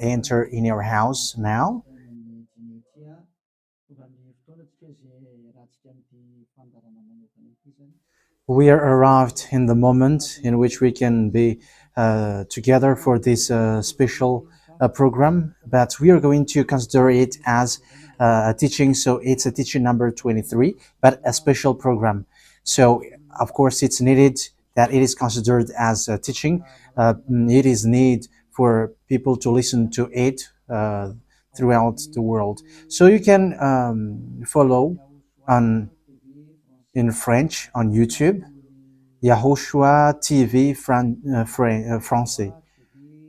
enter in your house now. We are arrived in the moment in which we can be together for this special program, but we are going to consider it as a teaching. So it's a teaching number 23, but a special program. So of course it's needed that it is considered as a teaching. It is need for people to listen to it throughout the world. So you can follow on in French on YouTube, YAHOSHUAH TV Français.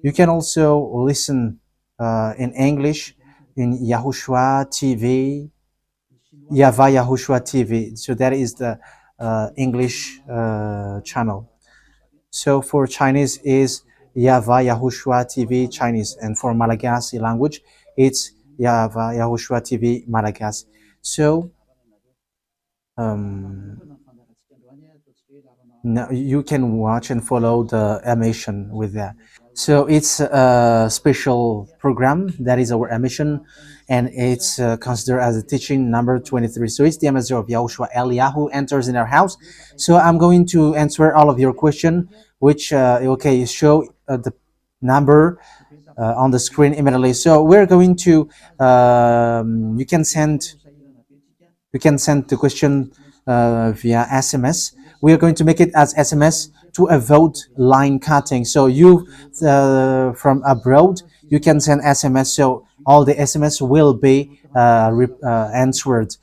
You can also listen in English in YAHOSHUAH TV, YAHVAH YAHOSHUAH TV. So that is the English channel. So for Chinese is YAHVAH YAHOSHUAH TV Chinese, and for Malagasy language it's YAHVAH YAHOSHUAH TV Malagasy. So now you can watch and follow the emission with that. So it's a special program that is our emission, and it's considered as a teaching number 23. So it's the ambassador of Yahushua Eliyahu enters in our house. So I'm going to answer all of your question, which okay, show the number on the screen immediately. So we're going to you can send the question via SMS. We are going to make it as SMS to avoid line cutting. So you from abroad, you can send SMS. So all the SMS will be answered.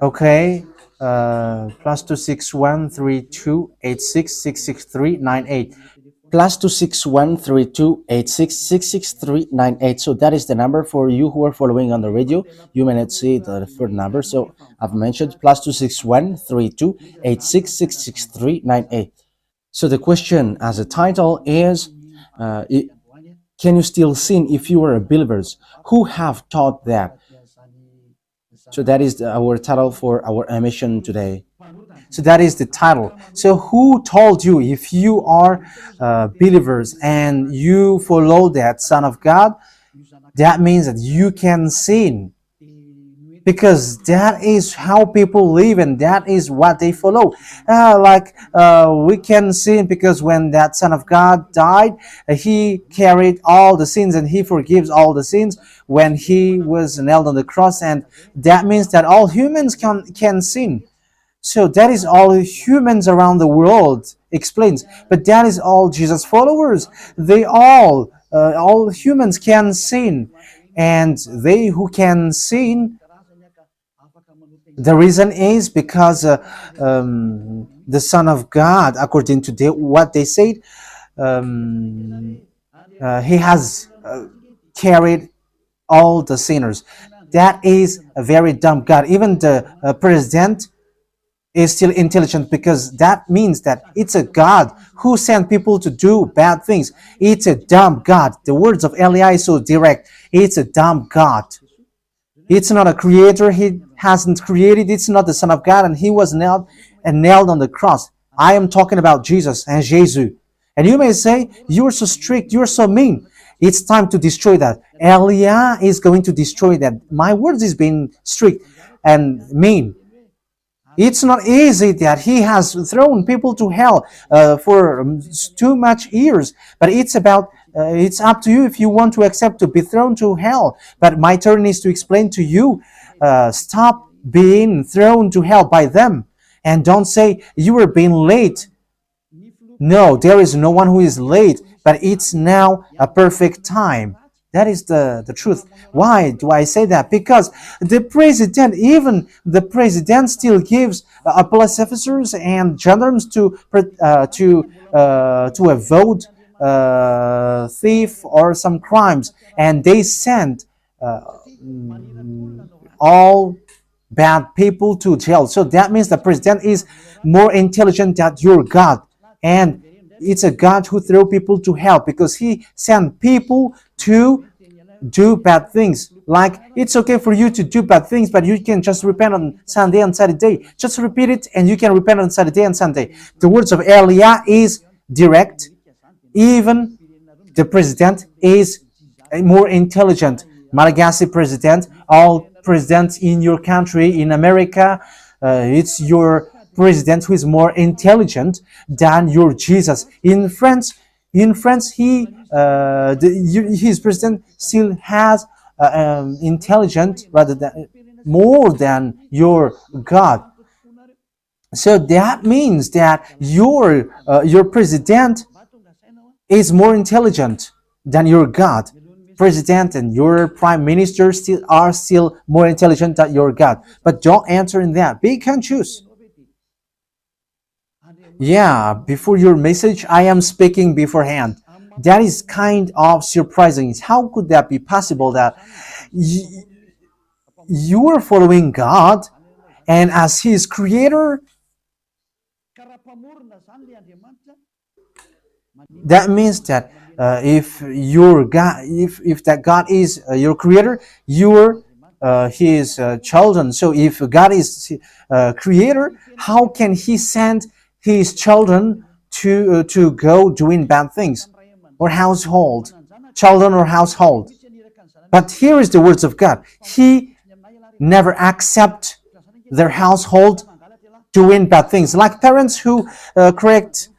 Okay. +2613286666398. +2613286666398. So that is the number for you who are following on the radio. You may not see the third number, so I've mentioned +2613286666398. So the question as a title is, can you still sin if you are believers? Who have taught that? So that is our title for our emission today. So that is the title. So who told you if you are believers and you follow that Son of God, that means that you can sin? Because that is how people live and that is what they follow. We can sin because when that Son of God died, he carried all the sins and he forgives all the sins when he was nailed on the cross, and that means that all humans can sin. So that is all humans around the world explains. But that is all Jesus followers. They all humans can sin, and they who can sin, the reason is because the Son of God, according to what they said, he has carried all the sinners. That is a very dumb God. Even the president is still intelligent, because that means that it's a God who sent people to do bad things. It's a dumb God. The words of Eli is so direct. It's a dumb God. It's not a creator. He hasn't created. It's not the Son of God, and he was nailed on the cross. I am talking about Jesus and Jesus. And you may say, you're so strict, you're so mean. It's time to destroy that. Elia is going to destroy that. My words is being strict and mean. It's not easy that he has thrown people to hell for too much years. But it's up to you if you want to accept to be thrown to hell. But my turn is to explain to you, stop being thrown to hell by them. And don't say you were being late. No, there is no one who is late, but it's now a perfect time. That is the truth. Why do I say that? Because even the president still gives police officers and gendarmes to avoid thief or some crimes, and they send all bad people to jail. So that means the president is more intelligent than your God, and it's a God who throw people to hell because he sent people to do bad things. Like, it's okay for you to do bad things, but you can just repent on Sunday and Saturday. Just repeat it and you can repent on Saturday and Sunday. The words of Elia is direct. Even the president is more intelligent. Malagasy president, all presidents in your country, in America, it's your president who is more intelligent than your Jesus. In France, his president still has intelligent rather than more than your God. So that means that your president is more intelligent than your God. President and your prime minister are still more intelligent than your God. But don't answer in that. Be conscious. Yeah, before your message, I am speaking beforehand. That is kind of surprising. How could that be possible that you are following God and as His creator? That means that if your God, if that God is your creator, you're His children. So if God is creator, how can He send His children to go doing bad things or household, children or household? But here is the words of God. He never accept their household doing bad things, like parents who correct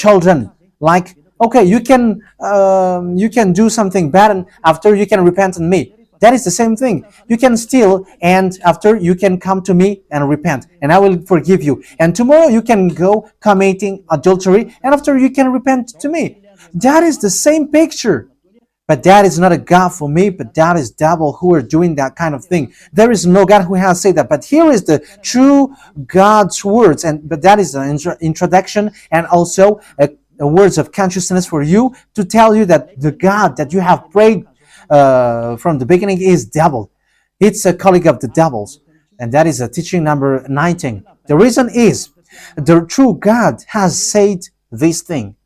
children. Like, okay, you can do something bad, and after you can repent on me. That is the same thing. You can steal, and after you can come to me and repent, and I will forgive you. And tomorrow you can go committing adultery, and after you can repent to me. That is the same picture. But that is not a God for me, but that is devil who are doing that kind of thing. There is no God who has said that. But here is the true God's words, but that is an introduction and also a words of consciousness for you to tell you that the God that you have prayed from the beginning is devil. It's a colleague of the devils. And that is a teaching number 19. The reason is the true God has said this thing.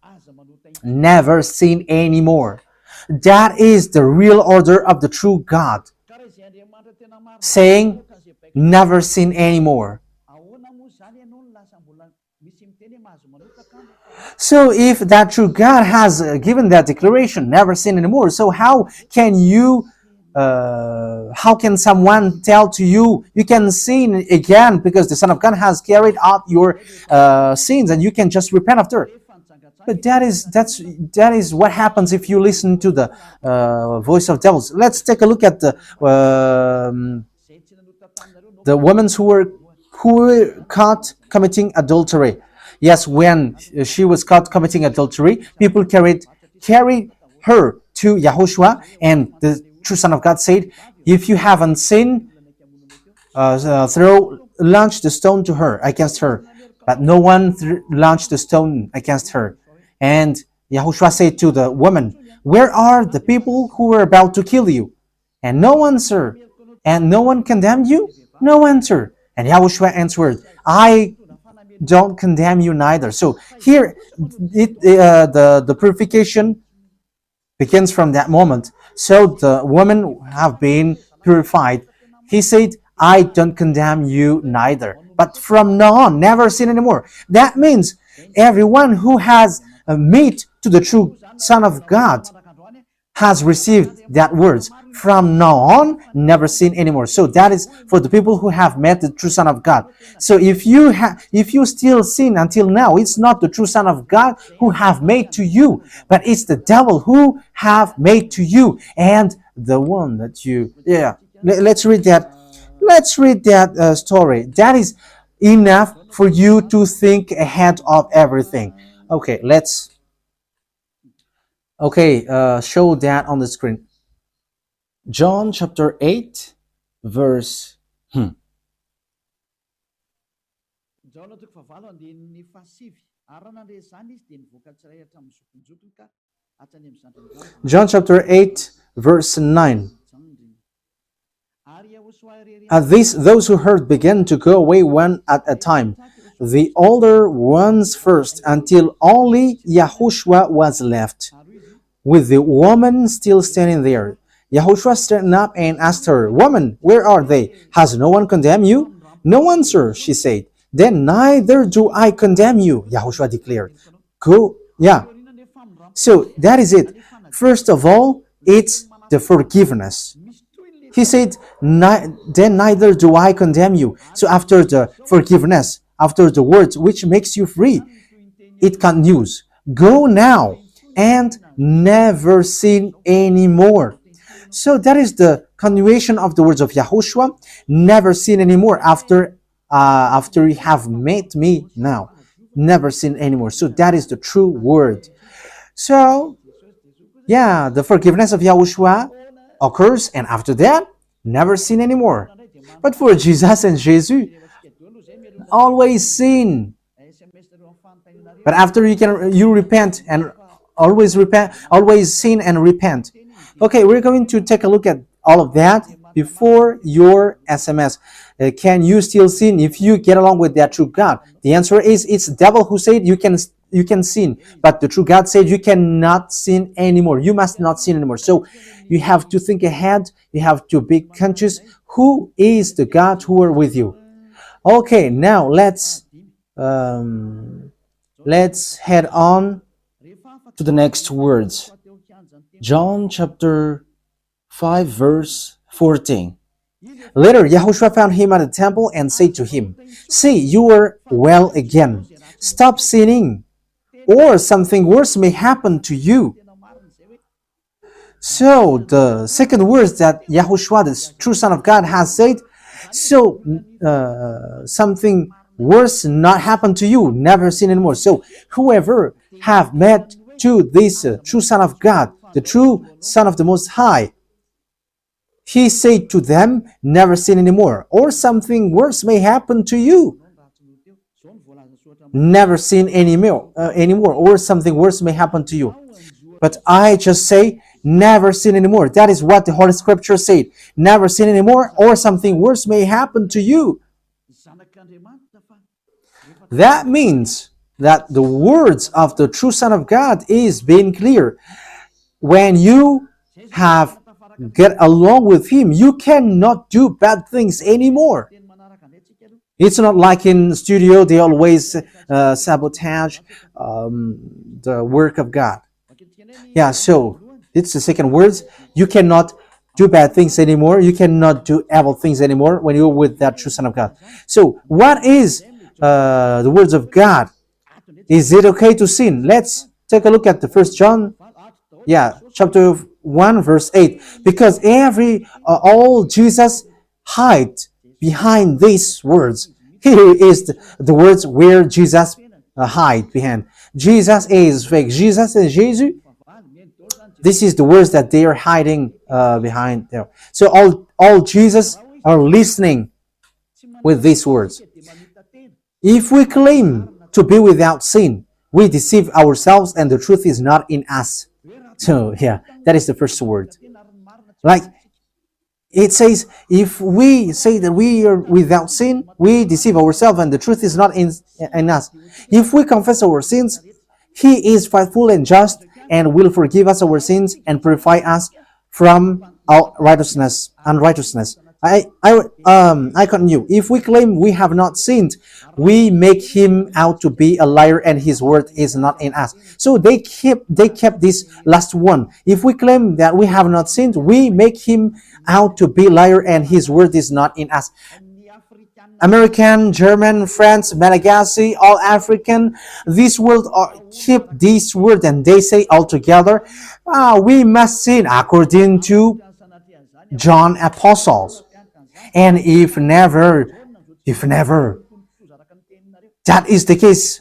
Never sin anymore. That is the real order of the true God. Saying, never sin anymore. So if that true God has given that declaration, never sin anymore, so how can someone tell to you, you can sin again because the Son of God has carried out your sins and you can just repent after? But that is what happens if you listen to the voice of devils. Let's take a look at the women who were caught committing adultery. Yes, when she was caught committing adultery, people carried her to YAHOSHUAH, and the true Son of God said, if you haven't sinned, launch the stone to her, against her. But no one launched the stone against her. And YAHOSHUAH said to the woman, where are the people who were about to kill you? And no answer. And no one condemned you? No answer. And YAHOSHUAH answered, I don't condemn you neither. So here, the purification begins from that moment. So the women have been purified. He said, I don't condemn you neither. But from now on, never sin anymore. That means everyone who has meet to the true Son of God has received that words. From now on, never sin anymore. So that is for the people who have met the true Son of God. So if you still sin until now, it's not the true Son of God who have made to you, but it's the devil who have made to you, and the one that you. Let's read that. Let's read that story. That is enough for you to think ahead of everything. Okay, let's. Show that on the screen. John chapter 8, verse. John chapter 8, verse 9. At this, those who heard began to go away one at a time, the older ones first, until only YAHOSHUAH was left, with the woman still standing there. YAHOSHUAH straightened up and asked her, Woman, where are they? Has no one condemned you? No one, sir, she said. Then neither do I condemn you, YAHOSHUAH declared. Go. So that is it. First of all, it's the forgiveness. He said, then neither do I condemn you. So after the forgiveness, after the words which makes you free, it continues. Go now and never sin anymore. So that is the continuation of the words of Yahushua. Never sin anymore after you have met me now. Never sin anymore. So that is the true word. So yeah, the forgiveness of Yahushua occurs, and after that, never sin anymore. But for Jesus and Jesus, always sin. But after you repent and always sin and repent. Okay, we're going to take a look at all of that before your SMS. Can you still sin if you get along with that true God? The answer is it's the devil who said you can sin, but the true God said you cannot sin anymore. You must not sin anymore. So you have to think ahead. You have to be conscious. Who is the God who are with you? Okay, now let's head on to the next words. John chapter 5 verse 14. Later, Yahushua found him at the temple and said to him, "See, you are well again. Stop sinning, or something worse may happen to you." So the second words that Yahushua, the true Son of God, has said, so something worse not happen to you, never sin anymore. So whoever have met to this true Son of God, the true Son of the Most High, he said to them, never sin anymore, or something worse may happen to you. Never sin anymore, or something worse may happen to you. But I just say, never sin anymore. That is what the Holy Scripture said. Never sin anymore, or something worse may happen to you. That means that the words of the true Son of God is being clear. When you have get along with him, you cannot do bad things anymore. It's not like in studio they always sabotage the work of God. Yeah, so it's the second words. You cannot do bad things anymore. You cannot do evil things anymore when you're with that true Son of God. So what is the words of God? Is it okay to sin? Let's take a look at the First John, chapter 1 verse 8. Because all Jesus hide behind these words. Here is the words where Jesus hide behind. Jesus is fake. Jesus and Jesus. This is the words that they are hiding behind there. So all Jesus are listening with these words. If we claim to be without sin, we deceive ourselves and the truth is not in us. So yeah, that is the first word. Like it says, if we say that we are without sin, we deceive ourselves and the truth is not in us. If we confess our sins, he is faithful and just and will forgive us our sins and purify us from our unrighteousness. I continue. If we claim we have not sinned, we make him out to be a liar, and his word is not in us. So they kept this last one. If we claim that we have not sinned, we make him out to be liar, and his word is not in us. American, German, French, Malagasy, all African, this world keep this word, and they say all together, we must sin according to John Apostles. And if never, that is the case,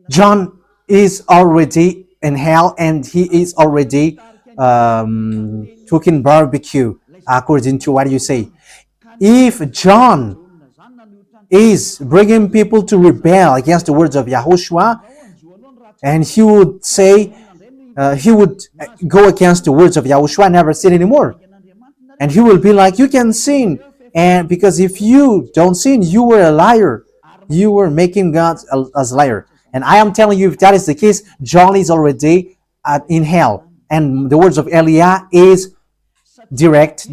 John is already in hell and he is already cooking barbecue, according to what you say. If John is bringing people to rebel against the words of Yahushua, and he would say, he would go against the words of Yahushua, never sin anymore. And he will be like, you can sin. And because if you don't sin, you were a liar. You were making God as a liar. And I am telling you, if that is the case, John is already in hell. And the words of Eliah is direct.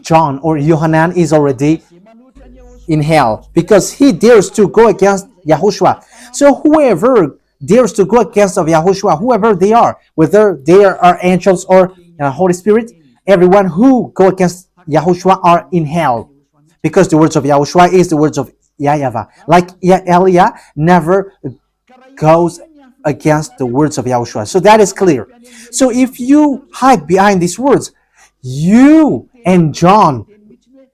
John or Yohanan is already in hell because he dares to go against Yahushua. So whoever dares to go against of Yahushua, whoever they are, whether they are angels or Holy Spirit, everyone who go against Yahushua are in hell, because the words of Yahushua is the words of YAHVAH. Like Elia never goes against the words of Yahushua. So that is clear. So if you hide behind these words, you and John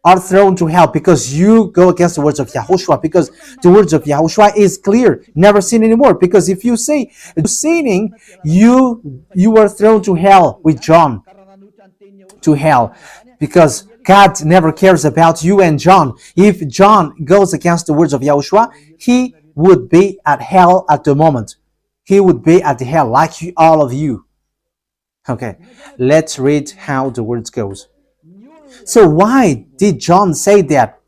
are thrown to hell because you go against the words of Yahushua, because the words of Yahushua is clear, never sin anymore. Because if you say sinning, you are thrown to hell with John, to hell, because God never cares about you and John. If John goes against the words of Yahushua, he would be at hell at the moment. He would be at the hell like all of you. Okay, let's read how the words goes. So why did John say that?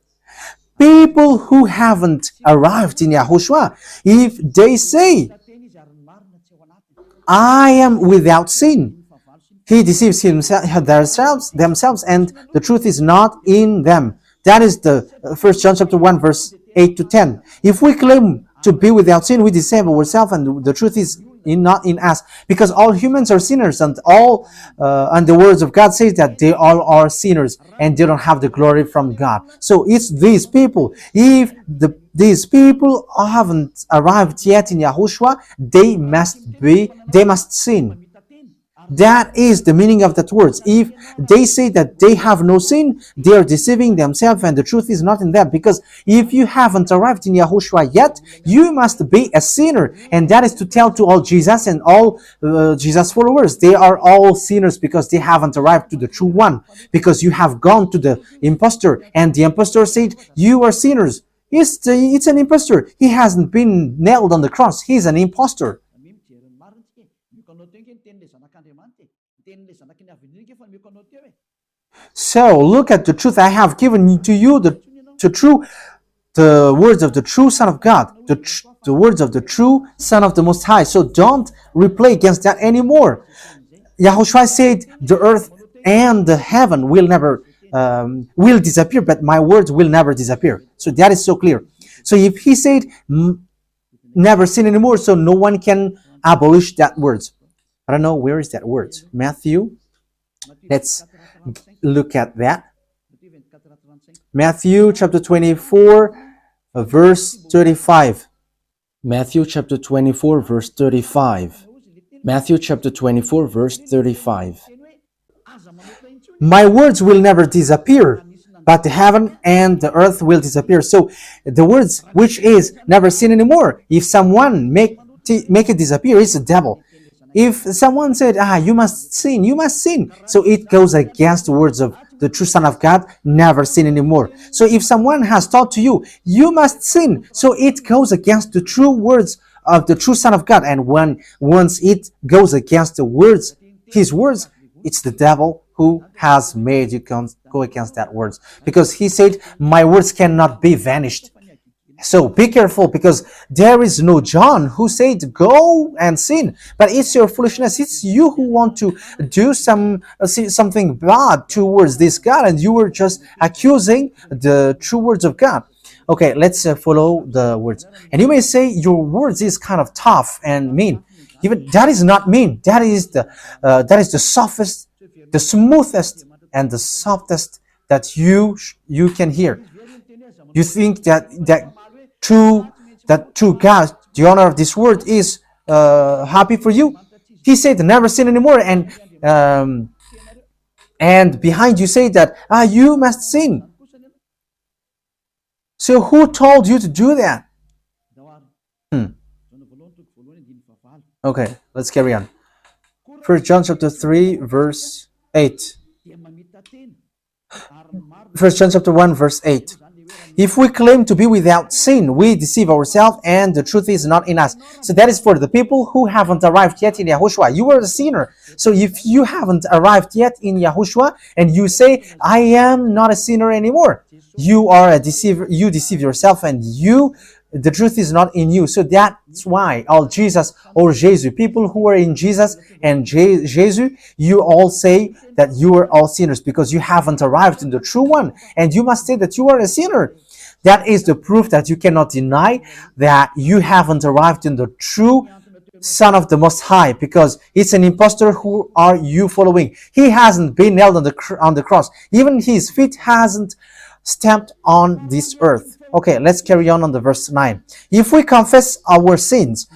People who haven't arrived in Yahushua, if they say, I am without sin, he deceives themselves, and the truth is not in them. That is the 1 John chapter 1, verse 8 to 10. If we claim to be without sin, we deceive ourselves, and the truth is not in us, because all humans are sinners, and and the words of God says that they all are sinners and they don't have the glory from God. So it's these people. If these people haven't arrived yet in Yahushua, they must sin. That is the meaning of that words. If they say that they have no sin, they are deceiving themselves, and the truth is not in them. Because if you haven't arrived in Yahushua yet, you must be a sinner. And that is to tell to all Jesus and all Jesus followers. They are all sinners because they haven't arrived to the true one. Because you have gone to the impostor, and the impostor said, you are sinners. It's an impostor. He hasn't been nailed on the cross. He's an impostor. So look at the truth. I have given to you the words of the true Son of God, the words of the true Son of the Most High. So don't replay against that anymore. Yahushua said the earth and the heaven will never will disappear, but my words will never disappear. So that is so clear. So if he said never sin anymore, so no one can abolish that words. I don't know, where is that word? Matthew. Let's look at that. Matthew chapter 24, verse 35. Matthew chapter 24, verse 35. Matthew chapter 24, verse 35. My words will never disappear, but the heaven and the earth will disappear. So the words which is never sin anymore, if someone make it disappear, it's the devil. If someone said, you must sin, you must sin. So it goes against the words of the true Son of God, never sin anymore. So if someone has taught to you, you must sin. So it goes against the true words of the true Son of God. And once it goes against the words, his words, it's the devil who has made you go against that words. Because he said, my words cannot be vanished. So be careful, because there is no John who said go and sin, but it's your foolishness. It's you who want to do something bad towards this God, and you were just accusing the true words of God. Okay, let's follow the words. And you may say your words is kind of tough and mean. Even that is not mean. That is the softest, the smoothest, and the softest that you can hear. You think that true God, the honor of this word, is happy for you? He said never sin anymore, and behind you say that you must sin. So who told you to do that? Okay, let's carry on. 1 John chapter 3, verse 8. 1 John chapter 1, verse 8. If we claim to be without sin, we deceive ourselves, and the truth is not in us. So that is for the people who haven't arrived yet in Yahushua. You are a sinner. So if you haven't arrived yet in Yahushua, and you say, I am not a sinner anymore, you are a deceiver. You deceive yourself, and the truth is not in you. So that's why all Jesus or Jesus, people who are in Jesus and Jesus, you all say that you are all sinners because you haven't arrived in the true one. And you must say that you are a sinner. That is the proof that you cannot deny that you haven't arrived in the true Son of the Most High, because it's an impostor. Who are you following? He hasn't been nailed on the cross. Even his feet hasn't stamped on this earth. Okay, let's carry on the verse 9. If we confess our sins,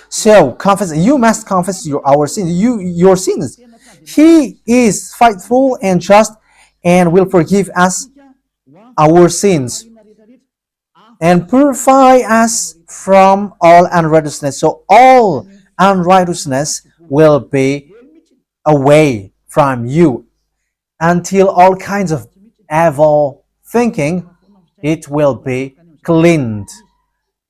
so confess, you must confess our sins, your sins. He is faithful and just and will forgive us our sins and purify us from all unrighteousness. So all unrighteousness will be away from you until all kinds of evil thinking, it will be cleaned.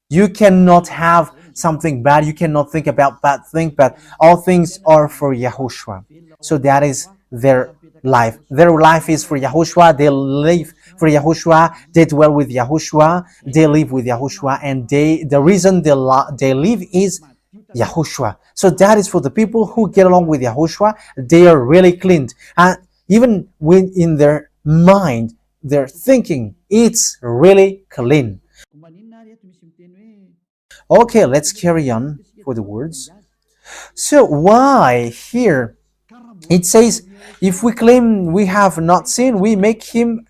You cannot have something bad. You cannot think about bad things, but all things are for Yahushua. So that is their life. Their life is for Yahushua. They live for Yahushua. They dwell with Yahushua. They live with Yahushua. And the reason they live is Yahushua. So that is for the people who get along with Yahushua. They are really cleaned. And even when in their mind, their thinking, it's really clean. Okay, let's carry on for the words. So why here it says, if we claim we have not sinned, we make him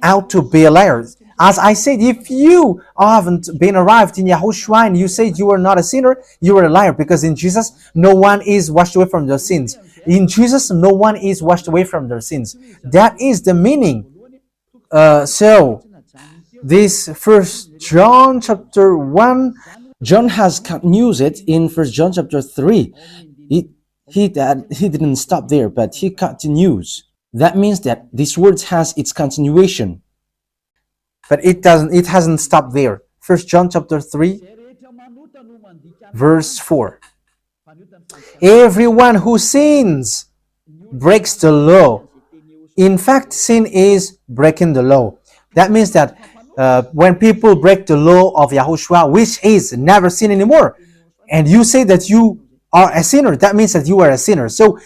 out to be a liar. As I said, if you haven't been arrived in Yahushua and you say you are not a sinner, you are a liar, because in Jesus, no one is washed away from their sins. In Jesus, no one is washed away from their sins. That is the meaning. So, this First John chapter 1, John has used it in First John chapter 3. He didn't stop there, but he continues. That means that this word has its continuation. But it hasn't stopped there. First John chapter 3, verse 4. Everyone who sins breaks the law. In fact, sin is breaking the law. That means that when people break the law of Yahushua, which is never sin anymore, and you say that you are a sinner, that means that you are a sinner. So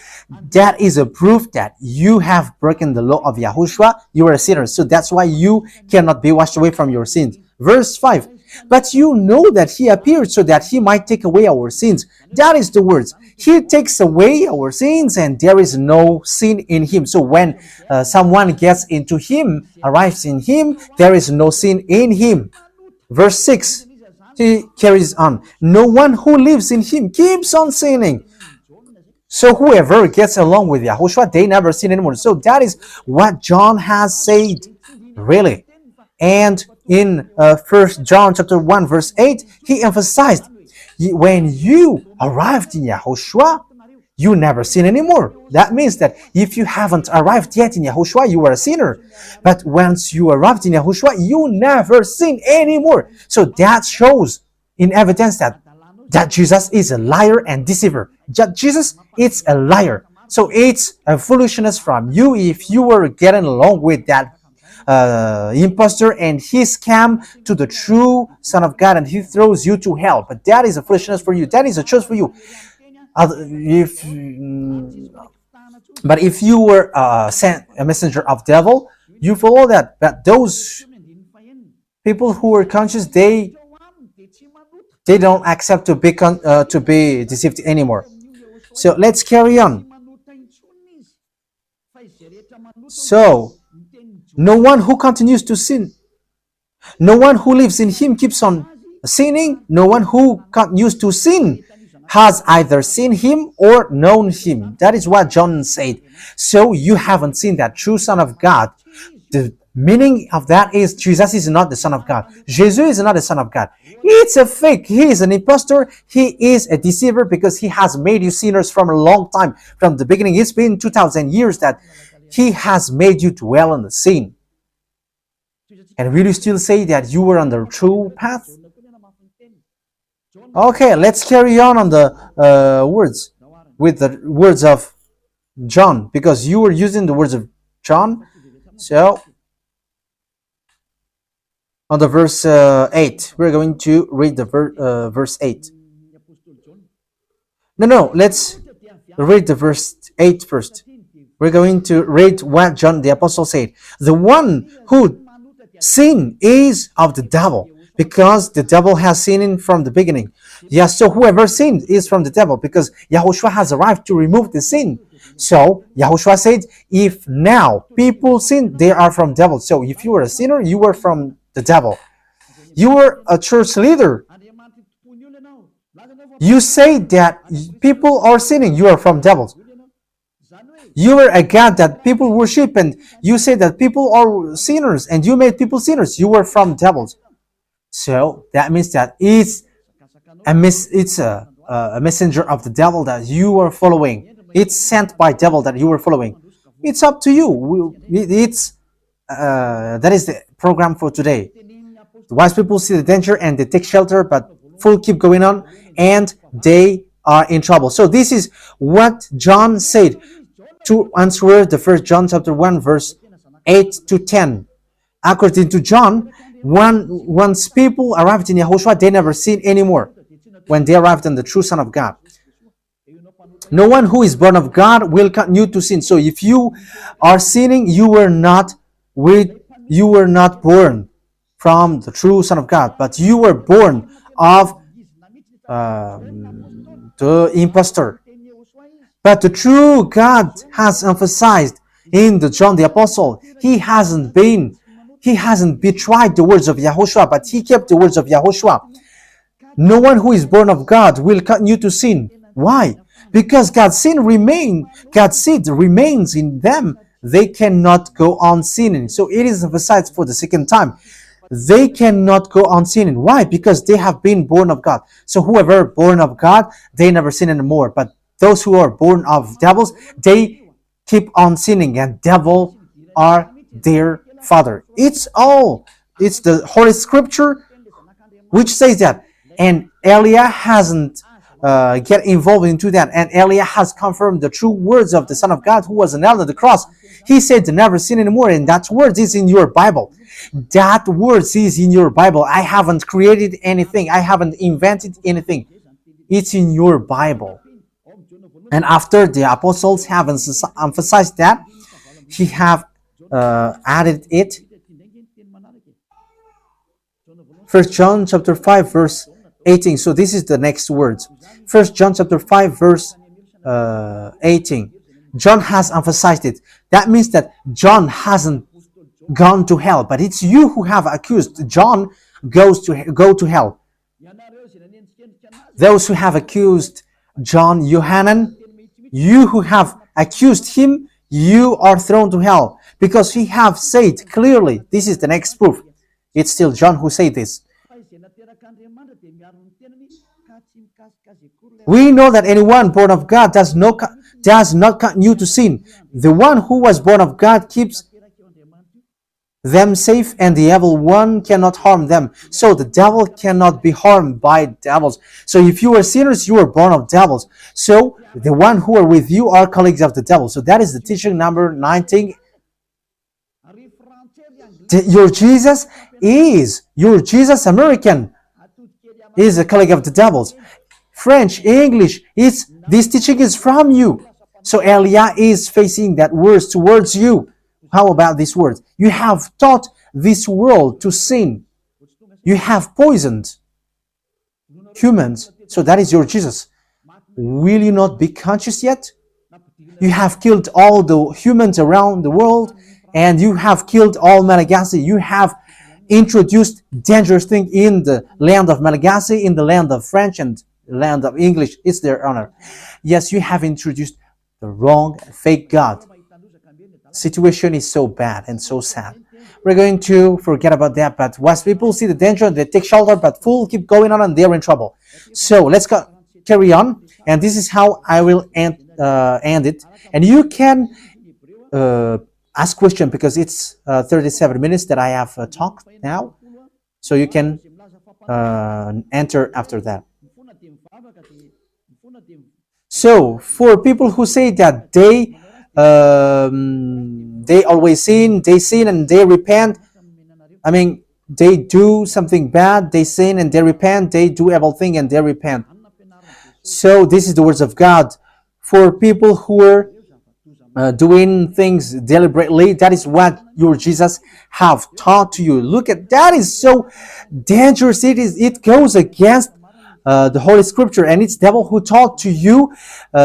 that is a proof that you have broken the law of Yahushua. You are a sinner. So that's why you cannot be washed away from your sins. Verse 5. But you know that he appeared so that he might take away our sins. That is the words. He takes away our sins and there is no sin in him. So when someone gets into him, arrives in him, there is no sin in him. Verse 6. He carries on. No one who lives in him keeps on sinning. So whoever gets along with Yahushua, they never sin anymore. So that is what John has said, really. And in 1 John chapter 1 verse 8, he emphasized, when you arrived in Yahushua, you never sin anymore. That means that if you haven't arrived yet in Yahushua, you are a sinner. But once you arrived in Yahushua, you never sin anymore. So that shows in evidence that Jesus is a liar and deceiver. Jesus is a liar. So it's a foolishness from you if you were getting along with that impostor and he scam to the true Son of God and he throws you to hell. But that is a foolishness for you. That is a choice for you. But if you were sent a messenger of devil, you follow that. But those people who are conscious, they don't accept to be deceived anymore. So let's carry on. So no one who continues to sin, no one who lives in him keeps on sinning. No one who continues to sin has either seen him or known him. That is what John said. So you haven't seen that true Son of God. The meaning of that is Jesus is not the Son of God. Jesus is not the Son of God. It's a fake. He is an impostor. He is a deceiver because he has made you sinners from a long time. From the beginning, it's been 2,000 years that he has made you dwell on the sin. And will you still say that you were on the true path? Okay, let's carry on the words with the words of John, because you were using the words of John. So on the verse 8, we're going to read the verse 8. No, let's read the verse 8 first. We're going to read what John the Apostle said. The one who sin is of the devil, because the devil has sinned from the beginning. Yes, so whoever sinned is from the devil, because Yahushua has arrived to remove the sin. So Yahushua said, if now people sin, they are from devil. So if you were a sinner, you were from the devil. You were a church leader, you say that people are sinning, you are from devils. You were a god that people worship, and you say that people are sinners, and you made people sinners, you were from devils. So that means that it's a messenger of the devil that you are following. It's sent by devil that you are following. It's up to you. That is the program for today. The wise people see the danger and they take shelter, but fool keep going on and they are in trouble. So this is what John said to answer the first John chapter 1 verse 8 to 10. According to John, once people arrived in Yahushua, they never sin anymore when they arrived in the true Son of God. No one who is born of God will continue to sin. So if you are sinning, you were not born from the true Son of God, but you were born of the impostor. But the true God has emphasized in the John the Apostle, he hasn't betrayed the words of Yahushua, but he kept the words of Yahushua. No one who is born of God will continue to sin. Why? Because God's seed remains in them. They cannot go on sinning. So it is emphasized for the second time. They cannot go on sinning. Why? Because they have been born of God. So whoever born of God, they never sin anymore. But those who are born of devils, they keep on sinning, and devil are their father. It's the Holy Scripture which says that. And Elia hasn't get involved into that. And Elia has confirmed the true words of the Son of God who was nailed on the cross. He said to never sin anymore, and that word is in your Bible. That word is in your Bible. I haven't created anything. I haven't invented anything. It's in your Bible. And after the apostles have emphasized that, he have added it. 1 John chapter 5 verse 18. So this is the next words. 1 John chapter 5 verse 18. John has emphasized it. That means that John hasn't gone to hell, but it's you who have accused John go to hell. Those who have accused John Yohanan, you who have accused him, you are thrown to hell, because he have said clearly. This is the next proof. It's still John who said this. We know that anyone born of God does not continue to sin. The one who was born of God keeps them safe, and the evil one cannot harm them. So the devil cannot be harmed by devils. So if you are sinners, you are born of devils. So the one who are with you are colleagues of the devil. So that is the teaching number 19. Your Jesus American is a colleague of the devils. French, English, this teaching is from you. So Elia is facing that words towards you. How about this word? You have taught this world to sin. You have poisoned humans. So that is your Jesus. Will you not be conscious yet? You have killed all the humans around the world, and you have killed all Malagasy. You have introduced dangerous things in the land of Malagasy, in the land of French, and the land of English. It's their honor. Yes, you have introduced the wrong, fake God. Situation is so bad and so sad. We're going to forget about that, but wise people see the danger and they take shelter, but fools keep going on and they're in trouble. So let's carry on, and this is how I will end it. And you can ask question, because it's 37 minutes that I have talked now, so you can enter after that. So for people who say that they always sin, and they repent. I mean, they do something bad, they sin and they repent. They do everything and they repent. So this is the words of God for people who are doing things deliberately. That is what your Jesus have taught to you. Look at that, is so dangerous. It goes against the Holy Scripture, and it's devil who taught to you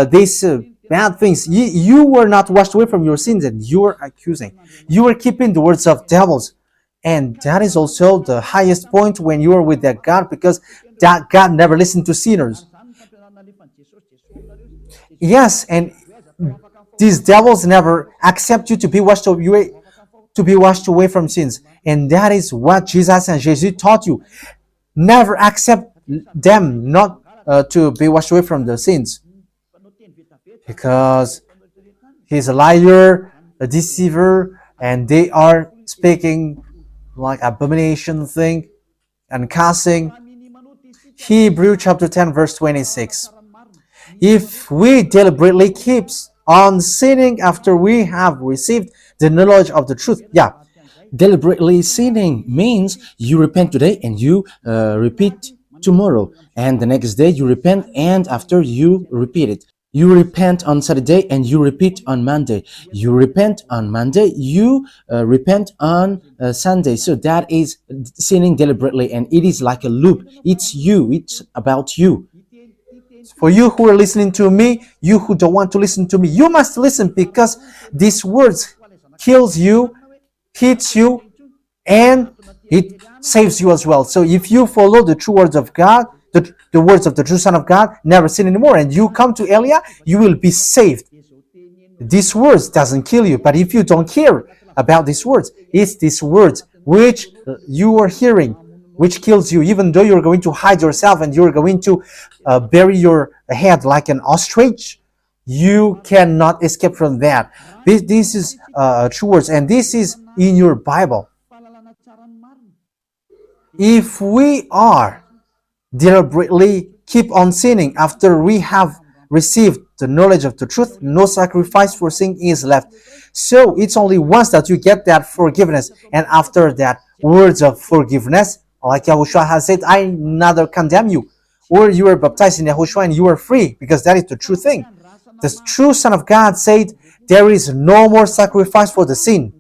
these bad things. You were not washed away from your sins, and you are accusing. You are keeping the words of devils, and that is also the highest point when you are with that God, because that God never listened to sinners. Yes, and these devils never accept you to be washed away from sins, and that is what Jesus and Jesus taught you. Never accept them not to be washed away from the sins, because he's a liar, a deceiver, and they are speaking like abomination thing and cussing. Hebrew chapter 10 verse 26. If we deliberately keeps on sinning after we have received the knowledge of the truth, yeah, Deliberately sinning means you repent today and you repeat tomorrow, and the next day you repent, and after you repeat it. You repent on Saturday and you repeat on Monday. You repent on Monday, you repent on Sunday. So that is sinning deliberately, and it is like a loop. It's you, it's about you. for you who are listening to me, you who don't want to listen to me, you must listen, because these words kills you, hits you, and it saves you as well. So if you follow the true words of God, the words of the true Son of God, never sin anymore, and you come to Elia, you will be saved. These words doesn't kill you, but if you don't care about these words, it's these words which you are hearing which kills you, even though you're going to hide yourself and you're going to bury your head like an ostrich. You cannot escape from that. This is true words, and this is in your Bible. If we are deliberately keep on sinning after we have received the knowledge of the truth, no sacrifice for sin is left. So it's only once that you get that forgiveness, and after that, words of forgiveness, like Yahushua has said, I neither condemn you. Or you are baptized in Yahushua and you are free, because that is the true thing. The true Son of God said, there is no more sacrifice for the sin,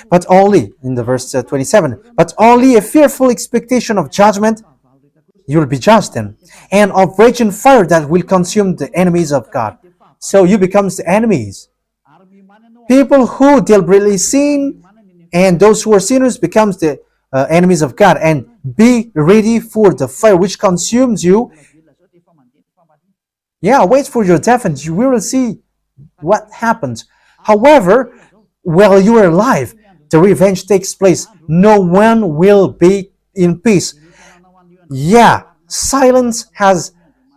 but only, in the verse 27, but only a fearful expectation of judgment. You will be judged then, and of raging fire that will consume the enemies of God. So you become the enemies. People who deliberately sin and those who are sinners becomes the enemies of God, and be ready for the fire which consumes you. Yeah, wait for your death and you will see what happens. However, while you are alive, the revenge takes place. No one will be in peace. Yeah, silence has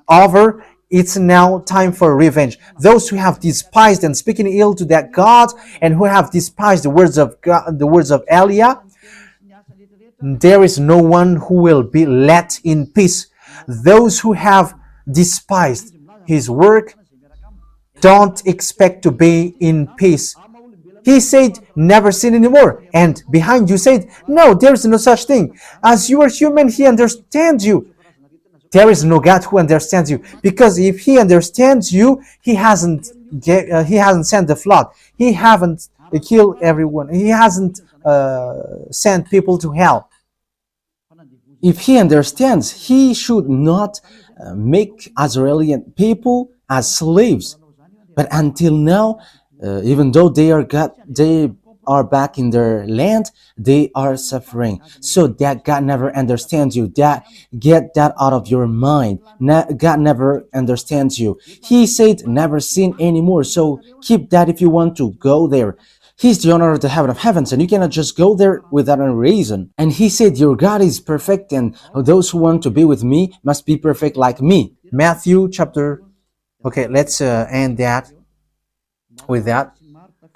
over. It's now time for revenge. Those who have despised and speaking ill to that God, and who have despised the words of God, the words of Elia, there is no one who will be let in peace. Those who have despised his work don't expect to be in peace. He said, never sin anymore. And behind you said, no, there is no such thing. As you are human, he understands you. There is no God who understands you. Because if he understands you, he hasn't sent the flood. He haven't killed everyone. He hasn't sent people to hell. If he understands, he should not make Israeli people as slaves. But until now, even though they are back in their land, they are suffering. So that God never understands you. Get that out of your mind. God never understands you. He said never sin anymore. So keep that if you want to go there. He's the owner of the heaven of heavens, and you cannot just go there without a reason. And he said, your God is perfect, and those who want to be with me must be perfect like me. Matthew chapter... Okay, let's end that with that,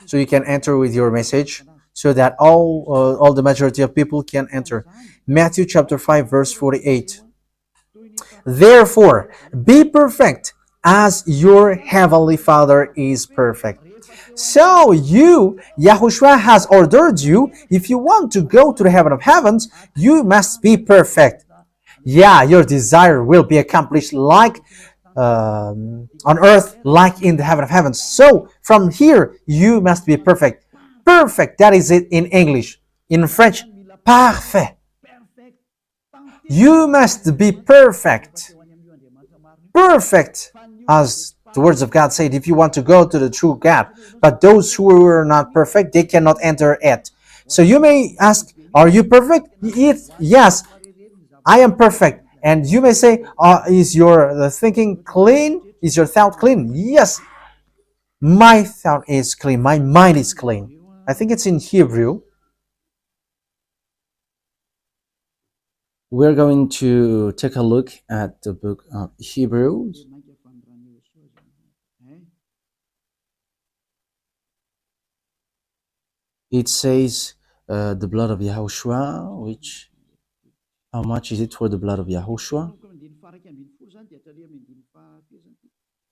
so you can enter with your message, so that all the majority of people can enter. Matthew chapter 5 verse 48. Therefore, be perfect as your heavenly Father is perfect. So Yahushua has ordered you, if you want to go to the heaven of heavens, you must be perfect. Yeah, your desire will be accomplished like on earth like in the heaven of heavens. So from here, you must be perfect. Perfect, that is it in English. In French, parfait. You must be perfect. Perfect, as the words of God said, if you want to go to the true God. But those who are not perfect, they cannot enter it. So you may ask, are you perfect? Yes, I am perfect. And you may say, is your thinking clean? Is your thought clean? Yes, my thought is clean. My mind is clean. I think it's in Hebrew. We're going to take a look at the book of Hebrews. It says the blood of YAHOSHUAH, which, how much is it for the blood of YAHOSHUAH?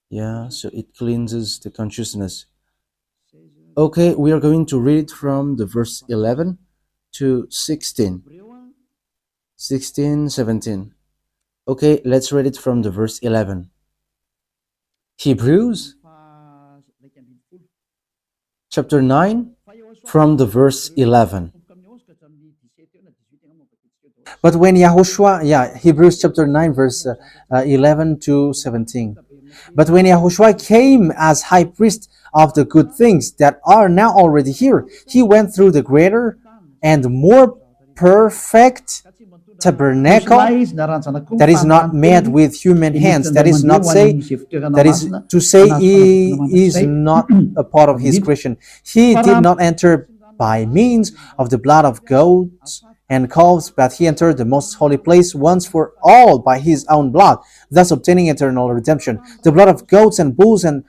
Yeah, so it cleanses the consciousness. Okay, we are going to read from the verse 11 to 16. 16, 17. Okay, let's read it from the verse 11. Hebrews chapter 9 from the verse 11. But when Yahushua, Hebrews chapter 9, verse 11 to 17. But when Yahushua came as high priest of the good things that are now already here, he went through the greater and more perfect tabernacle that is not made with human hands. That is to say he is not a part of his creation. He did not enter by means of the blood of goats and calves, but he entered the most holy place once for all by his own blood, thus obtaining eternal redemption. The blood of goats and bulls and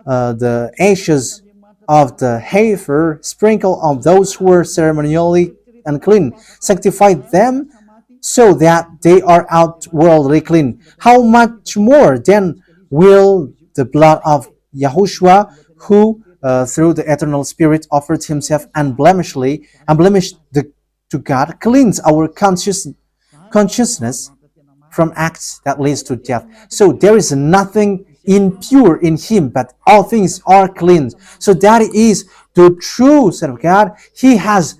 the ashes of the heifer sprinkled on those who were ceremonially unclean, sanctified them so that they are outwardly clean. How much more then will the blood of Yahushua, who through the eternal Spirit offered himself unblemished to God, cleanse our consciousness from acts that leads to death. So there is nothing impure in him, but all things are cleansed. So that is the true Son of God. He is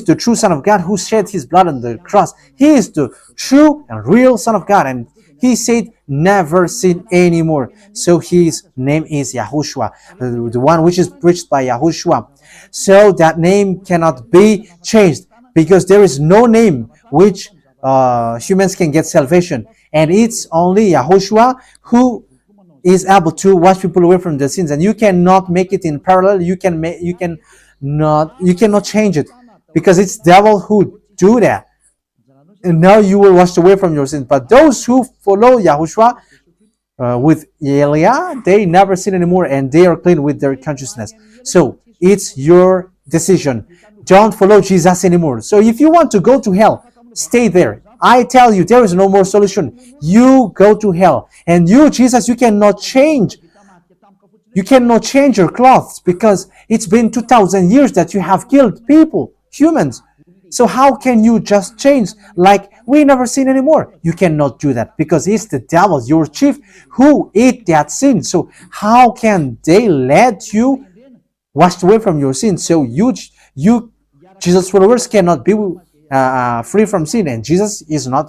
the true Son of God who shed his blood on the cross. He is the true and real Son of God. And he said, never sin anymore. So his name is Yahushua, the one which is preached by Yahushua. So that name cannot be changed, because there is no name which humans can get salvation. And it's only Yahushua who is able to wash people away from their sins. And you cannot make it in parallel. You cannot change it, because it's devil who do that. And now you will wash away from your sins. But those who follow Yahushua with Elia, they never sin anymore, and they are clean with their consciousness. So it's your decision. Don't follow Jesus anymore. So if you want to go to hell, stay there. I tell you, there is no more solution. You go to hell. And you, Jesus, you cannot change. You cannot change your clothes, because it's been 2,000 years that you have killed people, humans. So how can you just change like we never sin anymore? You cannot do that, because it's the devil, your chief, who ate that sin. So how can they let you wash away from your sin? So you Jesus' followers cannot be free from sin, and Jesus is not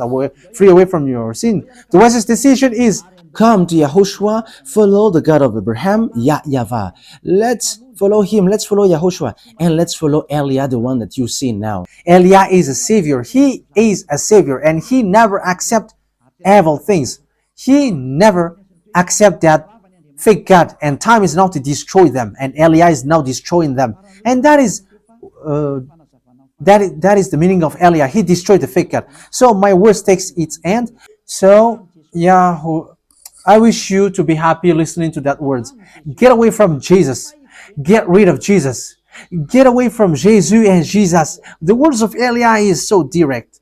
free away from your sin. The wisest decision is come to Yahushua, follow the God of Abraham, YAHVAH. Let's follow him, let's follow Yahushua, and let's follow Elia, the one that you see now. Elia is a savior. He is a savior, and he never accept evil things. He never accept that fake God, and time is now to destroy them, and Elia is now destroying them. And that is the meaning of Elia. He destroyed the fake God. So my words takes its end. So I wish you to be happy listening to that words. Get away from Jesus. Get rid of Jesus. Get away from Jesus and Jesus. The words of Elia is so direct.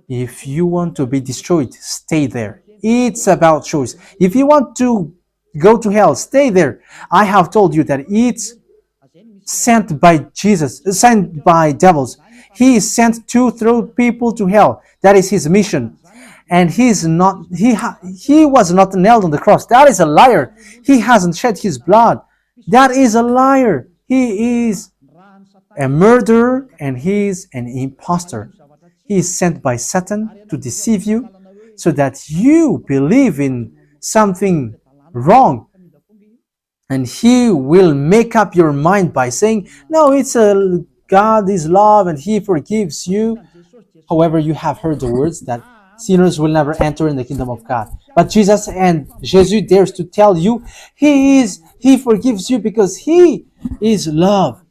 If you want to be destroyed, stay there. It's about choice. If you want to go to hell, stay there. I have told you that it's sent by Jesus, sent by devils. He is sent to throw people to hell. That is his mission. and he was not nailed on the cross. That is a liar. He hasn't shed his blood. That is a liar. He is a murderer and he is an impostor. He is sent by Satan to deceive you so that you believe in something wrong. And he will make up your mind by saying, no, it's a God is love and he forgives you. However, you have heard the words that sinners will never enter in the kingdom of God. But Jesus dares to tell you, he forgives you because he is love.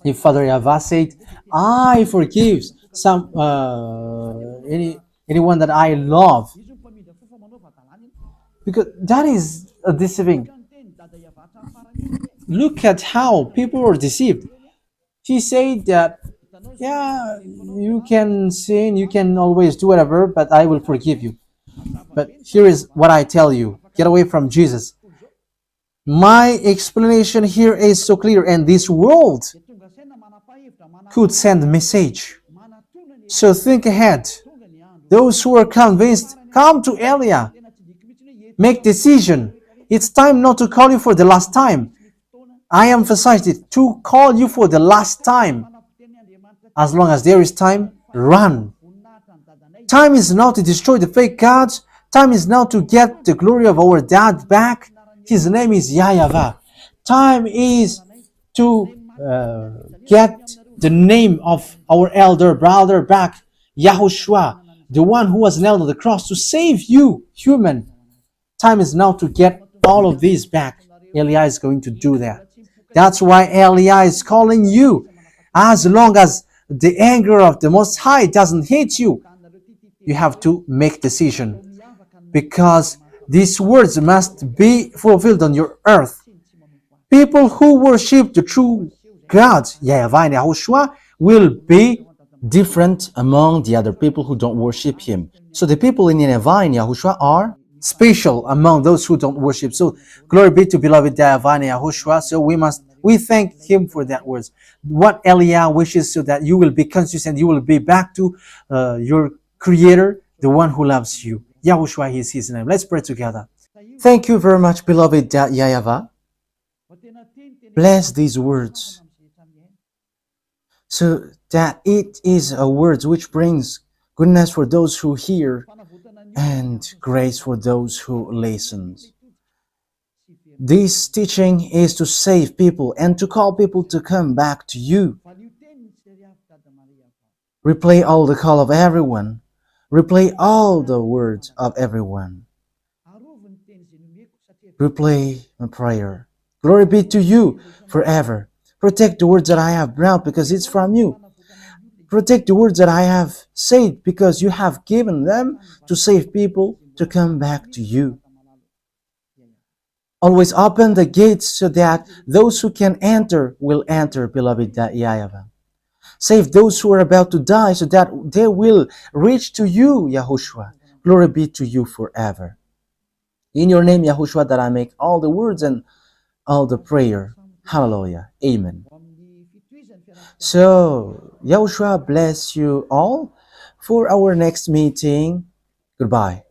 If Father YAHVAH said, I forgive anyone that I love, because that is a deceiving. Look at how people were deceived. He said that, yeah, you can sin, you can always do whatever, but I will forgive you. But here is what I tell you. Get away from Jesus. My explanation here is so clear, and this world could send a message. So think ahead. Those who are convinced, come to Elia. Make decision. It's time not to call you for the last time. I emphasized it, to call you for the last time. As long as there is time, run. Time is now to destroy the fake gods. Time is now to get the glory of our dad back. His name is YAHVAH. Time is to get the name of our elder brother back, YAHOSHUAH, the one who was nailed on the cross to save you, human. Time is now to get all of these back. Elia is going to do that. That's why Elia is calling you. As long as the anger of the Most High doesn't hit you, you have to make decision, because these words must be fulfilled on your earth. People who worship the true God, YAHVAH and YAHOSHUAH, will be different among the other people who don't worship him. So the people in YAHVAH and YAHOSHUAH are special among those who don't worship. So glory be to beloved YAHVAH and YAHOSHUAH. So we thank him for that words. What Elia wishes, so that you will be consistent, you will be back to your Creator, the one who loves you. YAHOSHUAH is his name. Let's pray together. Thank you very much, beloved YAHVAH. Bless these words, so that it is a word which brings goodness for those who hear and grace for those who listen. This teaching is to save people and to call people to come back to you. Replay all the call of everyone. Replay all the words of everyone. Replay my prayer. Glory be to you forever. Protect the words that I have brought, because it's from you. Protect the words that I have said, because you have given them to save people to come back to you. Always open the gates so that those who can enter will enter, beloved YAHVAH. Save those who are about to die so that they will reach to you, YAHOSHUAH. Glory be to you forever. In your name, YAHOSHUAH, that I make all the words and all the prayer. Hallelujah. Amen. So, YAHOSHUAH bless you all for our next meeting. Goodbye.